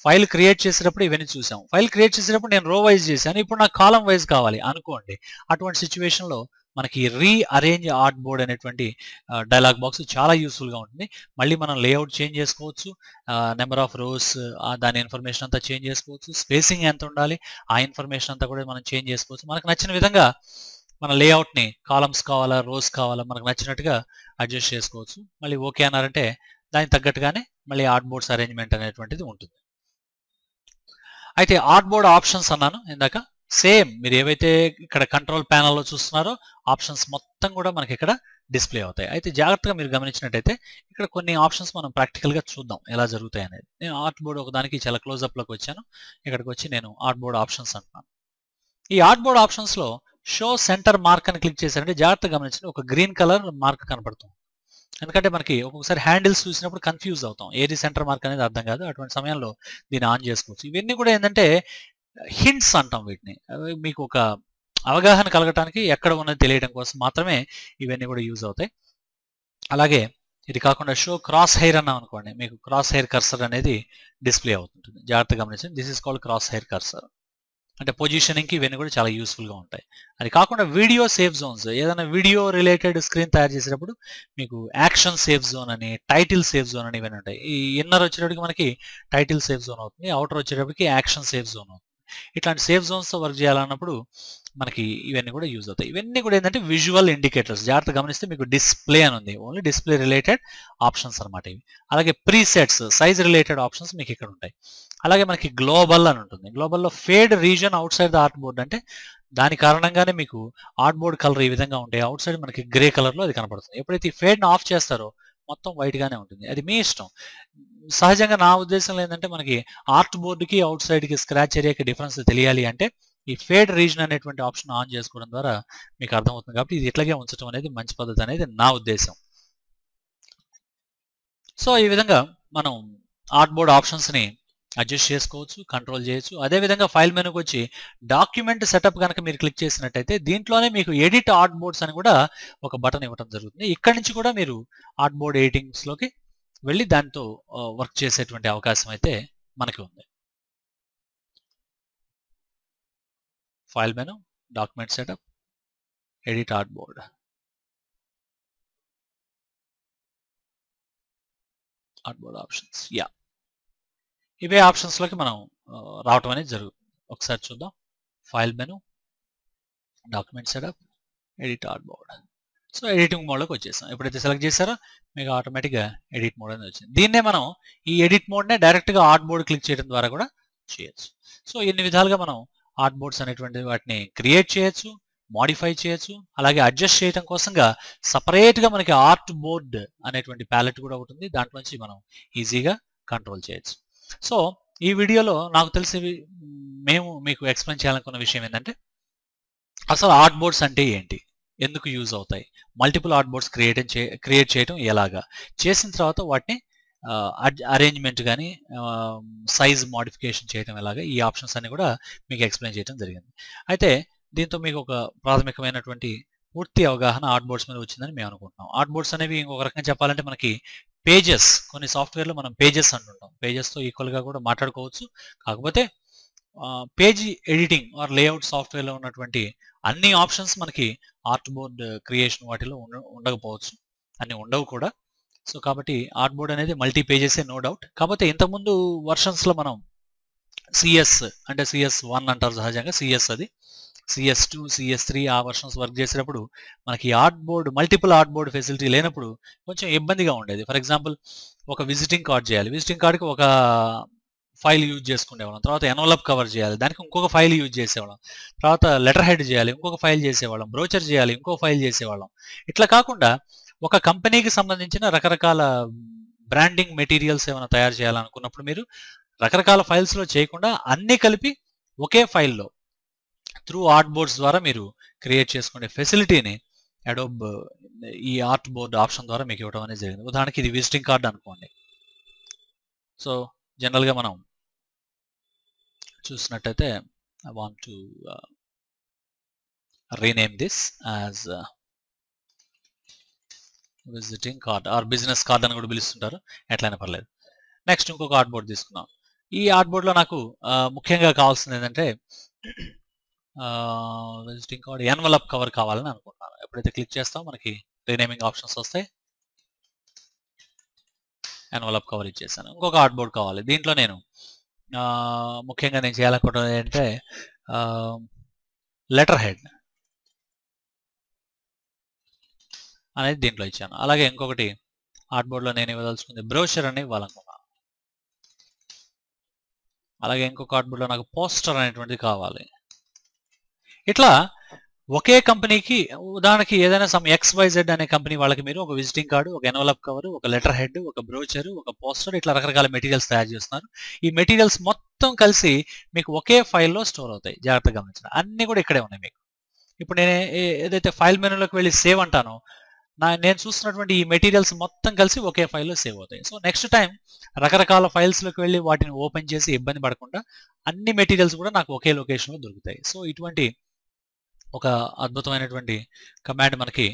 ఫైల్ క్రియేట్ చేసేటప్పుడు ఇవన్నీ చూసాం. ఫైల్ క్రియేట్ చేసేటప్పుడు నేను రో వైజ్ చేశాను, ఇప్పుడు నాకు కాలం వైజ్ కావాలి అనుకోండి. అటువంటి సిచ్యువేషన్లో మనకి రీఅరేంజ్ ఆర్ట్ బోర్డ్ అనేటువంటి డైలాగ్ బాక్స్ చాలా యూస్ఫుల్గా ఉంటుంది. మళ్ళీ మనం లేఅవుట్ చేంజ్ చేసుకోవచ్చు, నెంబర్ ఆఫ్ రోస్ దాని ఇన్ఫర్మేషన్ అంతా చేంజ్ చేసుకోవచ్చు, స్పేసింగ్ ఎంత ఉండాలి ఆ ఇన్ఫర్మేషన్ అంతా కూడా మనం చేంజ్ చేసుకోవచ్చు. మనకు నచ్చిన విధంగా మన లేఅవుట్ని కాలమ్స్ కావాలా రోస్ కావాలా మనకు నచ్చినట్టుగా అడ్జస్ట్ చేసుకోవచ్చు. మళ్ళీ ఓకే అన్నారంటే దానికి తగ్గట్టుగానే మళ్ళీ ఆర్ట్ బోర్డ్స్ అరేంజ్మెంట్ అనేటువంటిది ఉంటుంది. అయితే ఆర్ట్ బోర్డ్ ఆప్షన్స్ అన్నాను ఇందాక, సేమ్ మీరు ఏవైతే ఇక్కడ కంట్రోల్ ప్యానల్లో చూస్తున్నారో ఆప్షన్స్ మొత్తం కూడా మనకి ఇక్కడ డిస్ప్లే అవుతాయి. అయితే జాగ్రత్తగా మీరు గమనించినట్టయితే ఇక్కడ కొన్ని ఆప్షన్స్ మనం ప్రాక్టికల్గా చూద్దాం ఎలా జరుగుతాయి అనేది. నేను ఆర్ట్ బోర్డ్ ఒకదానికి చాలా క్లోజ్అప్లోకి వచ్చాను, ఇక్కడికి వచ్చి నేను ఆర్ట్ బోర్డ్ ఆప్షన్స్ అంటున్నాను. ఈ ఆర్ట్ బోర్డ్ ఆప్షన్స్లో షో సెంటర్ మార్క్ అని క్లిక్ చేశారంటే జాగ్రత్తగా గమనించండి, ఒక గ్రీన్ కలర్ మార్క్ కనపడుతుంది. ఎందుకంటే మనకి ఒక్కొక్కసారి హ్యాండిల్స్ చూసినప్పుడు కన్ఫ్యూజ్ అవుతాం, ఏది సెంటర్ మార్క్ అనేది అర్థం కాదు. అటువంటి సమయంలో దీన్ని ఆన్ చేసుకోవచ్చు. ఇవన్నీ కూడా ఏంటంటే హింట్స్ అంటాం వీటిని, మీకు ఒక అవగాహన కలగటానికి ఎక్కడ ఉన్నది తెలియడం కోసం మాత్రమే ఇవన్నీ కూడా యూజ్ అవుతాయి. అలాగే ఇది కాకుండా షో క్రాస్ హెయిర్ అన్నాం అనుకోండి, మీకు క్రాస్ హెయిర్ కర్సర్ అనేది డిస్ప్లే అవుతుంటుంది. జాగ్రత్తగా గమనించండి, this is called cross hair cursor. అంటే పొజిషనింగ్కి ఇవన్నీ కూడా చాలా యూస్ఫుల్గా ఉంటాయి. అది కాకుండా వీడియో సేఫ్ జోన్స్, ఏదైనా వీడియో రిలేటెడ్ స్క్రీన్ తయారు చేసేటప్పుడు మీకు యాక్షన్ సేఫ్ జోన్ అని, టైటిల్ సేఫ్ జోన్ అని ఇవన్నీ ఉంటాయి. ఈ ఇన్నర్ వచ్చేటప్పటికి మనకి టైటిల్ సేఫ్ జోన్ అవుతుంది, అవుటర్ వచ్చేటప్పటికి యాక్షన్ సేఫ్ జోన్ అవుతుంది. ఇట్లాంటి సేఫ్ జోన్స్తో వర్క్ చేయాలన్నప్పుడు మనకి ఇవన్నీ కూడా యూజ్ అవుతాయి. ఇవన్నీ కూడా ఏంటంటే విజువల్ ఇండికేటర్స్. జాగ్రత్త గమనిస్తే మీకు డిస్ప్లే అని ఉంది, ఓన్లీ డిస్ప్లే రిలేటెడ్ ఆప్షన్స్ అనమాట ఇవి. అలాగే ప్రీసెట్స్, సైజ్ రిలేటెడ్ ఆప్షన్స్ మీకు ఇక్కడ ఉంటాయి. అలాగే మనకి గ్లోబల్ అని ఉంటుంది. గ్లోబల్లో fade region outside the art board, అంటే దాని కారణంగానే మీకు ఆర్ట్ బోర్డ్ కలర్ ఈ విధంగా ఉంటాయి. అవుట్ సైడ్ మనకి గ్రే కలర్లో అది కనపడుతుంది. ఎప్పుడైతే ఈ ఫేడ్ని ఆఫ్ చేస్తారో మొత్తం వైట్గానే ఉంటుంది. అది మీ ఇష్టం. సహజంగా నా ఉద్దేశంలో ఏంటంటే మనకి ఆర్ట్ బోర్డుకి అవుట్ సైడ్కి స్క్రాచ్ ఏరియాకి డిఫరెన్స్ తెలియాలి అంటే ఈ ఫేడ్ రీజన్ అనేటువంటి ఆప్షన్ ఆన్ చేసుకోవడం ద్వారా మీకు అర్థమవుతుంది. కాబట్టి ఇది ఇట్లాగే ఉంచడం అనేది మంచి పద్ధతి అనేది నా ఉద్దేశం. సో ఈ విధంగా మనం ఆర్ట్ బోర్డ్ ఆప్షన్స్ని అడ్జస్ట్ చేసుకోవచ్చు, కంట్రోల్ చేయొచ్చు. అదేవిధంగా ఫైల్ మెనూకి వచ్చి డాక్యుమెంట్ సెటప్ కనుక మీరు క్లిక్ చేసినట్టయితే దీంట్లోనే మీకు ఎడిట్ ఆర్ట్ బోర్డ్స్ అని కూడా ఒక బటన్ ఇవ్వడం జరుగుతుంది. ఇక్కడి నుంచి కూడా మీరు ఆర్ట్ బోర్డ్ ఎడిటింగ్స్లోకి వెళ్ళి దాంతో వర్క్ చేసేటువంటి అవకాశం అయితే మనకి ఉంది. File menu, document setup, edit art board. Art board options, yeah, ఇవే ఆప్షన్స్లోకి మనం రావటం అనేది జరుగుతుంది. ఒకసారి చూద్దాం. File menu, document setup, edit art board. So editing మోడ్లోకి వచ్చేసాం. ఎప్పుడైతే సెలెక్ట్ చేశారో మీకు ఆటోమేటిక్గా ఎడిట్ మోడ్ అనేది వచ్చింది. దీన్నే మనం ఈ ఎడిట్ మోడ్నే డైరెక్ట్గా ఆర్ట్ బోర్డ్ క్లిక్ చేయడం ద్వారా కూడా చేయొచ్చు. సో ఇన్ని విధాలుగా మనం ఆర్ట్ బోర్డ్స్ అనేటువంటి వాటిని క్రియేట్ చేయొచ్చు, మాడిఫై చేయొచ్చు. అలాగే అడ్జస్ట్ చేయడం కోసంగా సపరేట్గా మనకి ఆర్ట్ బోర్డ్ అనేటువంటి ప్యాలెట్ కూడా ఉంటుంది. దాంట్లోంచి మనం ఈజీగా కంట్రోల్ చేయొచ్చు. సో ఈ వీడియోలో నాకు తెలిసి మేము మీకు ఎక్స్ప్లెయిన్ చేయాలనుకున్న విషయం ఏంటంటే అసలు ఆర్ట్ బోర్డ్స్ అంటే ఏంటి, ఎందుకు యూజ్ అవుతాయి, మల్టిపుల్ ఆర్ట్ బోర్డ్స్ క్రియేట్ చేయడం ఎలాగా, చేసిన తర్వాత వాటిని అరేంజ్మెంట్ కానీ సైజ్ మోడిఫికేషన్ చేయడం ఎలాగా, ఈ ఆప్షన్స్ అన్ని కూడా మీకు ఎక్స్ప్లెయిన్ చేయడం జరిగింది. అయితే దీంతో మీకు ఒక ప్రాథమికమైనటువంటి పూర్తి అవగాహన ఆర్ట్ బోర్డ్స్ మీద వచ్చిందని మేము అనుకుంటున్నాం. ఆర్ట్ బోర్డ్స్ అనేవి ఇంకొక రకంగా చెప్పాలంటే మనకి పేజెస్, కొన్ని సాఫ్ట్వేర్లో మనం పేజెస్ అంటుంటాం. పేజెస్తో ఈక్వల్గా కూడా మాట్లాడుకోవచ్చు. కాకపోతే పేజీ ఎడిటింగ్ ఆర్ లేఅవుట్ సాఫ్ట్వేర్లో ఉన్నటువంటి అన్ని ఆప్షన్స్ మనకి ఆర్ట్ బోర్డ్ క్రియేషన్ వాటిలో ఉండకపోవచ్చు, అన్ని ఉండవు కూడా. సో కాబట్టి ఆర్ట్ బోర్డ్ అనేది మల్టీ పేజెసే, నో డౌట్. కాకపోతే ఇంతకుముందు వర్షన్స్లో మనం సిఎస్ అంటే CS1 అంటారు సహజంగా, సిఎస్ అది CS2, CS3 ఆ వర్షన్స్ వర్క్ చేసేటప్పుడు మనకి art board, multiple art board facility లేనప్పుడు కొంచెం ఇబ్బందిగా ఉండేది. ఫర్ ఎగ్జాంపుల్ ఒక విజిటింగ్ కార్డ్ చేయాలి, విజిటింగ్ కార్డ్కి ఒక ఫైల్ యూజ్ చేసుకునేవాళ్ళం, తర్వాత ఎన్వలప్ కవర్ చేయాలి, దానికి ఇంకొక ఫైల్ యూజ్ చేసేవాళ్ళం, తర్వాత లెటర్ హెడ్ చేయాలి, ఇంకొక ఫైల్ చేసేవాళ్ళం, బ్రోచర్ చేయాలి, ఇంకొక ఫైల్ చేసేవాళ్ళం. ఇట్లా కాకుండా ఒక కంపెనీకి సంబంధించిన రకరకాల బ్రాండింగ్ మెటీరియల్స్ ఏమైనా తయారు చేయాలనుకున్నప్పుడు మీరు రకరకాల ఫైల్స్లో చేయకుండా అన్నీ కలిపి ఒకే ఫైల్లో త్రూ ఆర్ట్ బోర్డ్స్ ద్వారా మీరు క్రియేట్ చేసుకునే ఫెసిలిటీని అడోబ్ ఈ ఆర్ట్ బోర్డ్ ఆప్షన్ ద్వారా మీకు ఇవ్వడం అనేది జరిగింది. ఉదాహరణకి ఇది విజిటింగ్ కార్డ్ అనుకోండి. సో జనరల్గా మనం చూసినట్టయితే I want to rename this as visiting card or business card అని కూడా పిలుస్తుంటారు, ఎట్లయినా పర్లేదు. నెక్స్ట్ ఇంకొక ఆర్ట్ బోర్డ్ తీసుకున్నాం. ఈ ఆర్ట్ బోర్డ్లో నాకు ముఖ్యంగా కావాల్సింది ఏంటంటే విజిటింగ్ కార్డ్ ఎన్వలప్ కవర్ కావాలని అనుకుంటున్నాను. ఎప్పుడైతే క్లిక్ చేస్తామో మనకి రీనేమింగ్ ఆప్షన్స్ వస్తాయి. ఎన్వలప్ కవర్ ఇచ్చేసాను. ఇంకొక ఆర్ట్ బోర్డ్ కావాలి. దీంట్లో నేను ముఖ్యంగా నేను చేయాలనుకుంటున్నది ఏంటంటే లెటర్ హెడ్ అనేది దీంట్లో ఇచ్చాను. అలాగే ఇంకొకటి ఆర్ట్ బోర్డ్లో నేను ఇవ్వదలుచుకుంది బ్రోషర్ అని ఇవ్వాలనుకున్నాను. అలాగే ఇంకొక ఆర్ట్ బోర్డ్లో నాకు పోస్టర్ అనేటువంటిది కావాలి. ఇట్లా ఒకే కంపెనీకి, ఉదాహరణకి ఏదైనా XYZ అనే కంపెనీ వాళ్ళకి మీరు ఒక విజిటింగ్ కార్డు, ఒక ఎన్వలప్ కవర్, ఒక లెటర్ హెడ్, ఒక బ్రోచర్, ఒక పోస్టర్, ఇట్లా రకరకాల మెటీరియల్స్ తయారు చేస్తున్నారు. ఈ మెటీరియల్స్ మొత్తం కలిసి మీకు ఒకే ఫైల్లో స్టోర్ అవుతాయి. జాగ్రత్తగా గమనించండి, అన్నీ కూడా ఇక్కడే ఉన్నాయి మీకు. ఇప్పుడు నేను ఏదైతే ఫైల్ మెనూలోకి వెళ్ళి సేవ్ అంటానో, నేను చూస్తున్నటువంటి ఈ మెటీరియల్స్ మొత్తం కలిసి ఒకే ఫైల్లో సేవ్ అవుతాయి. సో నెక్స్ట్ టైం రకరకాల ఫైల్స్లోకి వెళ్ళి వాటిని ఓపెన్ చేసి ఇబ్బంది పడకుండా అన్ని మెటీరియల్స్ కూడా నాకు ఒకే లొకేషన్లో దొరుకుతాయి. సో ఇటువంటి ఒక అద్భుతమైనటువంటి కమాండ్ మనకి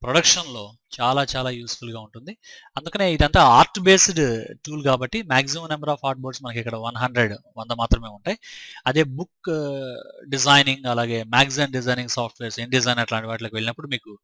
ప్రొడక్షన్లో చాలా చాలా యూస్ఫుల్గా ఉంటుంది. అందుకనే ఇదంతా ఆర్ట్ బేస్డ్ టూల్ కాబట్టి maximum number of art boards మనకి ఇక్కడ 100 మాత్రమే ఉంటాయి. అదే బుక్ డిజైనింగ్, అలాగే మ్యాగజైన్ డిజైనింగ్ సాఫ్ట్వేర్స్, InDesign అట్లాంటి వాటికి వెళ్ళినప్పుడు మీకు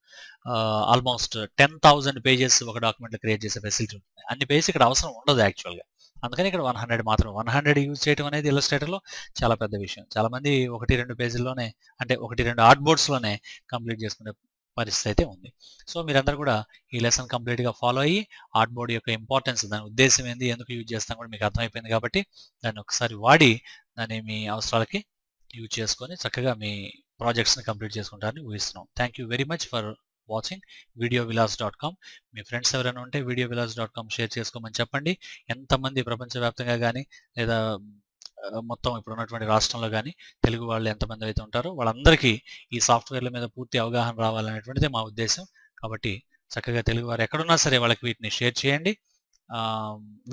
ఆల్మోస్ట్ 10,000 పేజెస్ ఒక డాక్యుమెంట్లో క్రియేట్ చేసే ఫెసిలిటీ ఉంటుంది. అన్ని పేజెస్ ఇక్కడ అవసరం ఉండదు యాక్చువల్గా. అందుకని ఇక్కడ 100 మాత్రమే. 100 యూజ్ చేయడం అనేది ఇల్లస్ట్రేటర్లో చాలా పెద్ద విషయం. చాలామంది 1-2 పేజీల్లోనే, అంటే 1-2 ఆర్ట్ బోర్డ్స్లోనే కంప్లీట్ చేసుకునే పరిస్థితి అయితే ఉంది. సో మీరందరూ కూడా ఈ లెసన్ కంప్లీట్గా ఫాలో అయ్యి ఆర్ట్ బోర్డ్ యొక్క ఇంపార్టెన్స్, దాని ఉద్దేశం ఏంది, ఎందుకు యూజ్ చేస్తాం కూడా మీకు అర్థమైపోయింది. కాబట్టి దాన్ని ఒకసారి వాడి దాన్ని మీ అవసరాలకి యూజ్ చేసుకొని చక్కగా మీ ప్రాజెక్ట్స్ని కంప్లీట్ చేసుకుంటారని ఊహిస్తున్నాం. Thank you very much for watching videovillas.com. మీ ఫ్రెండ్స్ ఎవరైనా ఉంటే videovillas.com షేర్ చేసుకోమని చెప్పండి. ఎంతమంది ప్రపంచవ్యాప్తంగా కానీ లేదా మొత్తం ఇప్పుడు ఉన్నటువంటి రాష్ట్రంలో కానీ తెలుగు వాళ్ళు ఎంతమంది అయితే ఉంటారో వాళ్ళందరికీ ఈ సాఫ్ట్వేర్ల మీద పూర్తి అవగాహన రావాలనేటువంటిది మా ఉద్దేశం. కాబట్టి చక్కగా తెలుగు వారు ఎక్కడున్నా సరే వాళ్ళకి వీటిని షేర్ చేయండి.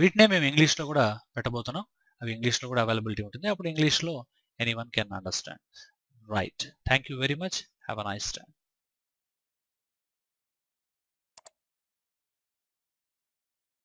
వీటినే మేము ఇంగ్లీష్లో కూడా పెట్టబోతున్నాం. అవి ఇంగ్లీష్లో కూడా అవైలబిలిటీ ఉంటుంది. అప్పుడు ఇంగ్లీష్లో anyone can understand. Right. Thank you very much. Have a nice time.